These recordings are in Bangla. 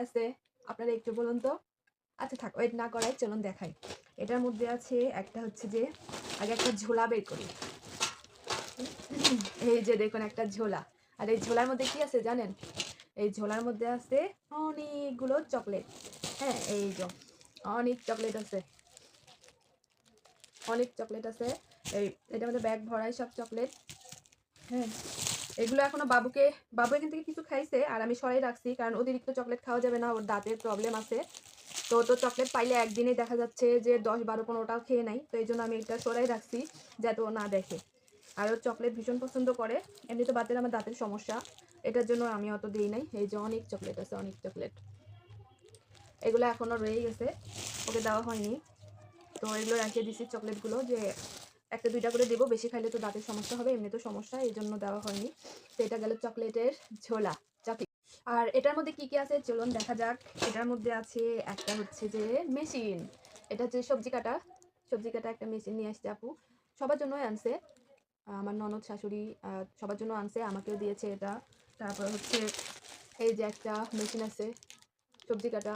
আছে আপনারা একটু বলুন তো। আচ্ছা থাক, ওয়েট না করাই চলুন দেখাই। এটার মধ্যে আছে একটা হচ্ছে যে, আগে একটা ঝোলা বের করি। এই যে দেখুন একটা ঝোলা। আর এই ঝোলার মধ্যে কি আছে জানেন? এই ঝোলার মধ্যে আছে অনেকগুলো চকলেট। হ্যাঁ, এই যে অনেক চকলেট আছে, অনেক চকলেট আছে। এটার মধ্যে ব্যাগ ভরাই সব চকলেট। হ্যাঁ, এগুলো এখনো বাবু এখান থেকে কিছু খাইছে, আর আমি সরাই রাখছি, কারণ অতিরিক্ত চকলেট খাওয়া যাবে না, ওর দাঁতের প্রবলেম আছে। তো চকলেট পাইলে একদিনে দেখা যাচ্ছে যে 10, 12, 15টাও খেয়ে নাই। তো এই জন্য আমি এটা সরাই রাখছি যাতে ও না দেখে। আর ও চকলেট ভীষণ পছন্দ করে। এমনিতে বাতের আমার দাঁতের সমস্যা, এটার জন্য আমি অত দিই নাই। এই যে অনেক চকলেট আছে, অনেক চকলেট। এগুলো এখনো রয়ে গেছে, ওকে দেওয়া হয়নি। তো এগুলো রেখে দিছি চকলেটগুলো, যে 1-2টা করে দেবো, বেশি খাইলে তো দাঁতের সমস্যা হবে, এমনি তো সমস্যা, এই জন্য দেওয়া হয়নি। তো এটা গেল চকলেটের ঝোলা। চকলেট। আর এটার মধ্যে কি কি আছে চলুন দেখা যাক। এটার মধ্যে আছে একটা হচ্ছে যে মেশিন, এটা হচ্ছে সবজি কাটা একটা মেশিন নিয়ে আসছে আপু, সবার জন্যই আনছে। আমার ননদ শাশুড়ি সবার জন্য আনছে, আমাকেও দিয়েছে এটা। তারপর হচ্ছে এই যে একটা মেশিন আছে সবজি কাটা,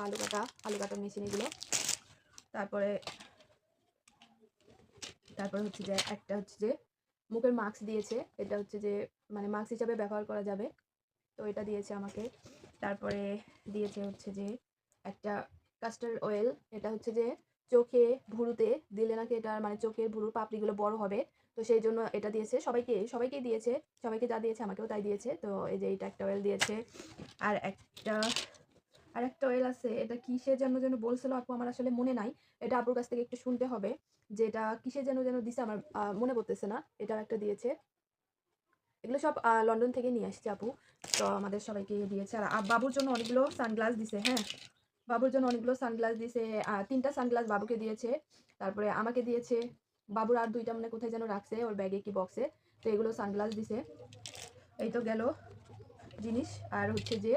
আলু কাটা মেশিন এগুলো। তারপরে হচ্ছে যে একটা হচ্ছে যে মুখের মাস্ক দিয়েছে, এটা হচ্ছে যে মানে মাস্ক হিসাবে ব্যবহার করা যাবে, তো এটা দিয়েছে আমাকে। তারপরে দিয়েছে হচ্ছে যে একটা কাস্টার অয়েল, এটা হচ্ছে যে চোখে ভুরুতে দিলে নাকি এটা মানে চোখের ভুরুর পাপড়িগুলো বড় হবে, তো সেই জন্য এটা দিয়েছে। সবাইকে দিয়েছে, সবাইকে যা দিয়েছে আমাকেও তাই দিয়েছে। তো এই যে এটা একটা অয়েল দিয়েছে। আর একটা অয়েল আছে, এটা কিসে যেন বলছিল আপু, আমার আসলে মনে নাই। এটা আপুর কাছ থেকে একটু শুনতে হবে যে এটা কিসে যেন দিছে, আমার মনে পড়তেছে না। এটা একটা দিয়েছে। এগুলো সব লন্ডন থেকে নিয়ে আসছে আপু, তো আমাদের সবাইকে দিয়েছে। আর বাবুর জন্য অনেকগুলো সানগ্লাস দিছে। হ্যাঁ, বাবুর জন্য অনেকগুলো সানগ্লাস দিছে, 3টা সানগ্লাস বাবুকে দিয়েছে, তারপরে আমাকে দিয়েছে। বাবুর আর 2টা মানে কোথায় যেন রাখছে, ওর ব্যাগে কি বক্সে। তো এগুলো সানগ্লাস দিছে। এই তো গেল জিনিস। আর হচ্ছে যে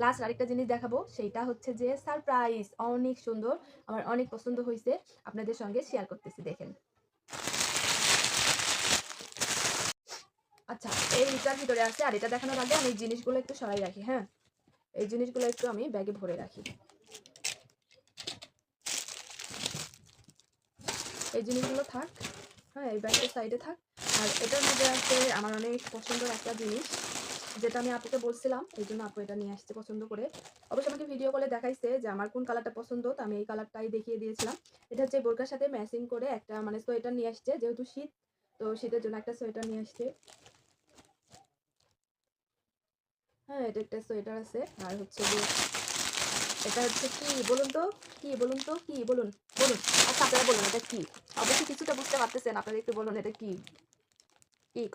লাস্ট আরেকটা জিনিস দেখাবো, সেইটা হচ্ছে যে সারপ্রাইজ, অনেক সুন্দর, আমার অনেক পছন্দ হয়েছে, আপনাদের সঙ্গে শেয়ার করতেছি, দেখেন। আচ্ছা, এইটার ভিতরে আছে। আর এটা দেখানোর আগে আমি এই জিনিসগুলো একটু সরাই রাখি। হ্যাঁ, এই জিনিসগুলো একটু আমি ব্যাগে ভরে রাখি। এই জিনিসগুলো থাক, হ্যাঁ, এই ব্যাগের সাইডে থাক। আর এটার মধ্যে আছে আমার অনেক পছন্দের একটা জিনিস, যেটা আমি আপুকে বলছিলাম, এই জন্য আপু এটা নিয়ে আসছে পছন্দ করে। অবশ্যই আমাকে ভিডিও কলে দেখাইছে যে আমার কোন কালারটা পছন্দ, তো আমি এই কালারটাই দেখিয়ে দিয়েছিলাম। এটা হচ্ছে বোরকার সাথে ম্যাচিং করে একটা মানে সোয়েটার নিয়ে আসছে, যেহেতু শীত, তো শীতের জন্য একটা সোয়েটার নিয়ে আসছে। হ্যাঁ, এটা একটা সোয়েটার আছে। আর হচ্ছে যে এটা হচ্ছে কি বলুন তো, কি বলুন, আচ্ছা আপনারা বলুন এটা কি। অবশ্যই কিছুটা বুঝতে পারতেছেন, আপনারা একটু বলুন এটা কি,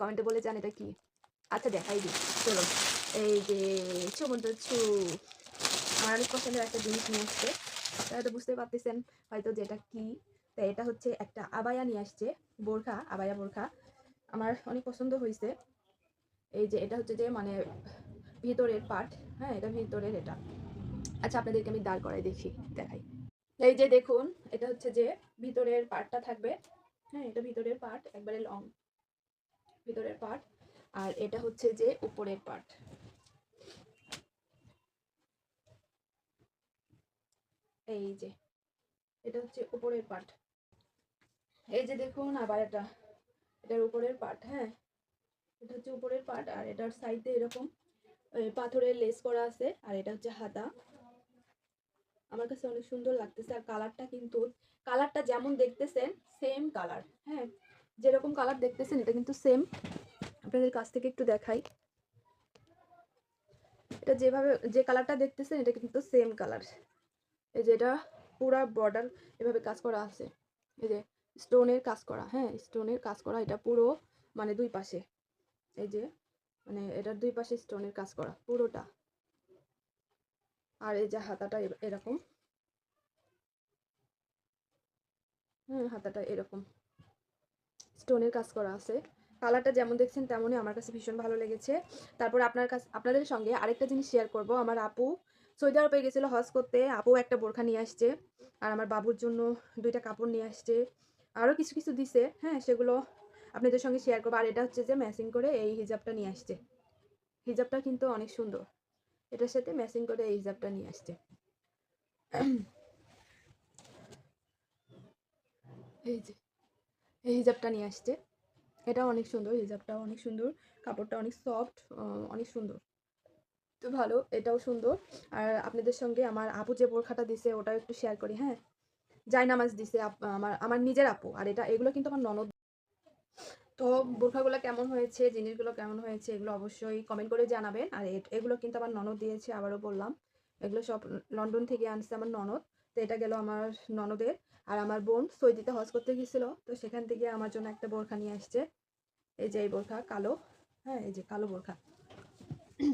কমেন্টে বলে যান এটা কি। আচ্ছা দেখাই দিই, চলুন। এই যে সুমন্ত ছু, আমার অনেক পছন্দের একটা জিনিস নিয়ে আসছে, আপনারা তো বুঝতে পারতেছেন হয়তো যে এটা কি। তাই এটা হচ্ছে একটা আবায়া নিয়ে আসছে, আবায়া বোরখা, আমার অনেক পছন্দ হয়েছে। এই যে এটা হচ্ছে যে মানে ভিতরের পার্ট, হ্যাঁ এটা ভিতরের এটা। আচ্ছা আপনাদেরকে আমি দাঁড় করাই দেখাই। এই যে দেখুন, এটা হচ্ছে যে ভিতরের পার্টটা থাকবে। হ্যাঁ, এটা ভিতরের পার্ট, একবারে লং ভিতরের পার্ট। আর এটা হচ্ছে যে উপরের পার্ট। এই যে এটা হচ্ছে উপরের পার্ট। এই যে দেখুন আবার এটার উপরের পার্ট। হ্যাঁ, এটা হচ্ছে উপরের পার্ট। আর এটার সাইডে এরকম পাথরের লেস করা আছে। আর এটা হচ্ছে হাতা। আমার কাছে অনেক সুন্দর লাগতেছে। আর কালারটা যেমন দেখতেছেন সেম কালার। হ্যাঁ, যেরকম কালার দেখতেছেন এটা কিন্তু সেম। আপনাদের কাছ থেকে একটু দেখাই, এটা যে কালারটা দেখতেছেন এটা কিন্তু সেম কালার। এই যে এটা পুরা বর্ডার এভাবে কাজ করা আছে, এই যে স্টোনের কাজ করা। হ্যাঁ, স্টোনের কাজ করা, এটা পুরো মানে দুই পাশে, এই যে মানে এটার দুই পাশে স্টোনের কাজ করা পুরোটা। আর এই যে হাতাটা এরকম, হাতাটা এরকম স্টোনের কাজ করা আছে। কালারটা যেমন দেখছেন তেমনই, আমার কাছে ভীষণ ভালো লেগেছে। তারপর আপনাদের সঙ্গে আরেকটা জিনিস শেয়ার করব। আমার আপু সৌদি আরবে গেছিলো হজ করতে, আপু একটা বোরখা নিয়ে আসছে। আর আমার বাবুর জন্য 2টা কাপড় নিয়ে আসছে, আরও কিছু কিছু দিছে। হ্যাঁ, সেগুলো আপনাদের সঙ্গে শেয়ার করবো। আর এটা হচ্ছে যে ম্যাচিং করে এই হিজাবটা নিয়ে আসছে, হিজাবটা কিন্তু অনেক সুন্দর, এটার সাথে ম্যাচিং করে এই হিজাবটা নিয়ে আসছে। এই যে এই হিজাবটা নিয়ে আসছে, এটাও অনেক সুন্দর, হিজাবটাও অনেক সুন্দর, কাপড়টা অনেক সফট, অনেক সুন্দর, তো ভালো, এটাও সুন্দর। আর আপনাদের সঙ্গে আমার আপু যে বোরখাটা দিছে ওটাও একটু শেয়ার করি, হ্যাঁ। জায়নামাজ দিছে আমার আমার নিজের আপু, আর এগুলো কিন্তু আমার ননদ। তো বোরখাগুলো কেমন হয়েছে, জিনিসগুলো কেমন হয়েছে, এগুলো অবশ্যই কমেন্ট করে জানাবেন। আর এগুলো কিন্তু আমার ননদ দিয়েছে, আবারও বললাম, এগুলো সব লন্ডন থেকে আনছে আমার ননদ। তো এটা গেল আমার ননদের। আর আমার বোন সৌদিতে হজ করতে গেছিলো, তো সেখান থেকে আমার জন্য একটা বোরখা নিয়ে আসছে। এই যে এই বোরখা কালো, হ্যাঁ, এই যে কালো বোরখা।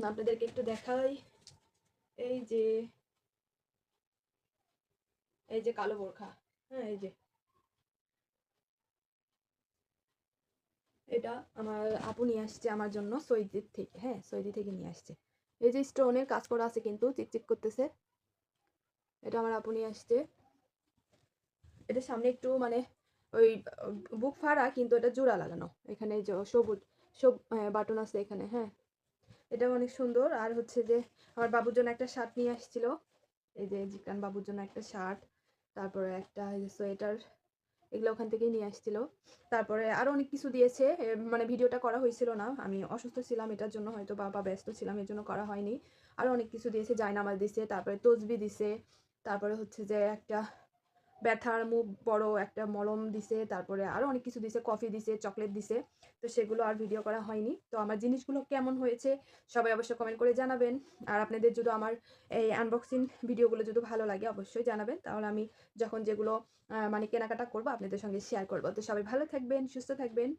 আপনাদেরকে একটু দেখাই, এই যে এই যে কালো বোরখা, হ্যাঁ, এই যে এটা আমার আপু নিয়ে আসছে আমার জন্য সৌদি থেকে, হ্যাঁ, সৌদি থেকে নিয়ে আসছে। এই যে স্টোনের কাজ করা আছে কিন্তু চিকচিক করতেছে, এটা আমার আপু নিয়ে আসছে। এটা সামনে একটু মানে ওই বুক ফাড়া, কিন্তু এটা জোড়া লাগানো, এখানে যে সবুজ বাটন আছে এখানে, হ্যাঁ, এটা অনেক সুন্দর। আর হচ্ছে যে আমার বাবুর জন্য একটা শার্ট নিয়ে আসছিল, এই যে জিকান বাবুর জন্য একটা শার্ট, তারপরে একটা সোয়েটার, এগুলো ওখান থেকেই নিয়ে আসছিল। তারপরে আরও অনেক কিছু দিয়েছে, মানে ভিডিওটা করা হয়েছিল না, আমি অসুস্থ ছিলাম, এটার জন্য হয়তো বাবা ব্যস্ত ছিলাম, এর জন্য করা হয়নি। আরও অনেক কিছু দিয়েছে, জায়নামাজ দিছে, তারপরে তসবি দিছে, তারপরে হচ্ছে যে একটা ব্যথার মুখ বড় একটা মলম দিছে, তারপরে আরও অনেক কিছু দিছে, কফি দিছে, চকলেট দিছে। তো সেগুলো আর ভিডিও করা হয়নি। তো আমার জিনিসগুলো কেমন হয়েছে সবাই অবশ্যই কমেন্ট করে জানাবেন। আর আপনাদের যদি আমার এই আনবক্সিং ভিডিওগুলো যদি ভালো লাগে অবশ্যই জানাবেন, তাহলে আমি যখন যেগুলো মানে কেনাকাটা করবো আপনাদের সঙ্গে শেয়ার করবো। তো সবাই ভালো থাকবেন, সুস্থ থাকবেন।